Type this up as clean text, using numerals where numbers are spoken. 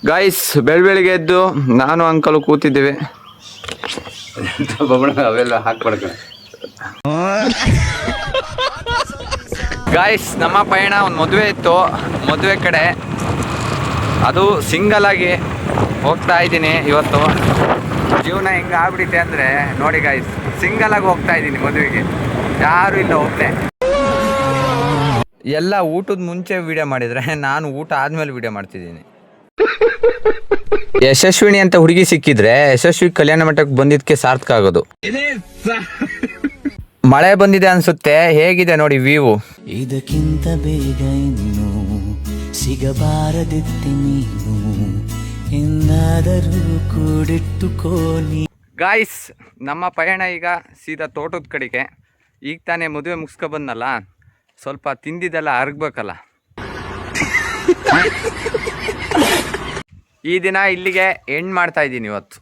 Guys ಬೆಳಗ್ಗೆ ಎದ್ದು ನಾನು ಅಂಕಲು ಕೂತಿದ್ದೇವೆ. ಅವೆಲ್ಲ ಹಾಕ್ಬಾರ್ಕ. ಗಾಯ್ಸ್ ನಮ್ಮ ಪಯಣ ಒಂದು ಮದುವೆ ಇತ್ತು, ಮದುವೆ ಕಡೆ ಅದು ಸಿಂಗಲ್ ಆಗಿ ಹೋಗ್ತಾ ಇದ್ದೀನಿ. ಇವತ್ತು ಜೀವನ ಹೆಂಗೆ ಆಗ್ಬಿಟ್ಟಿದೆ ಅಂದರೆ ನೋಡಿ ಗಾಯ್ಸ್, ಸಿಂಗಲ್ ಆಗಿ ಹೋಗ್ತಾ ಇದ್ದೀನಿ ಮದುವೆಗೆ, ಯಾರು ಇಲ್ಲ ಹೋಗ್ತೆ. ಎಲ್ಲ ಊಟದ ಮುಂಚೆ ವಿಡಿಯೋ ಮಾಡಿದರೆ ನಾನು ಊಟ ಆದ್ಮೇಲೆ ವಿಡಿಯೋ ಮಾಡ್ತಿದ್ದೀನಿ. ಯಶಸ್ವಿನಿ ಅಂತ ಹುಡುಗಿ ಸಿಕ್ಕಿದ್ರೆ ಯಶಸ್ವಿ ಕಲ್ಯಾಣ ಮಂಟಪಕ್ಕೆ ಬಂದಿದ್ದಕ್ಕೆ ಸಾರ್ಥಕ ಆಗೋದು. ಮಳೆ ಬಂದಿದೆ ಅನ್ಸುತ್ತೆ, ಹೇಗಿದೆ ನೋಡಿ ವ್ಯೂ. ಇದಕ್ಕಿಂತ ಬೇಗ ಇನ್ನು ಸಿಗಬಾರದಿತ್ತು ನೀನು ಎಂದಾದರೂ ಕೂಡಿಟ್ಟುಕೋನಿ. ಗಾಯ್ಸ್ ನಮ್ಮ ಪಯಣ ಈಗ ಸೀದಾ ತೋಟದ ಕಡೆಗೆ. ಈಗ ತಾನೇ ಮದುವೆ ಮುಗಿಸ್ಕೊ ಬಂದಲ್ಲ, ಸ್ವಲ್ಪ ತಿಂದಿದ್ದೆಲ್ಲ ಅರಗಬೇಕಲ್ಲ. ಈ ದಿನ ಇಲ್ಲಿಗೆ ಎಂಡ್ ಮಾಡ್ತಾ ಇದ್ದೀನಿ ಇವತ್ತು.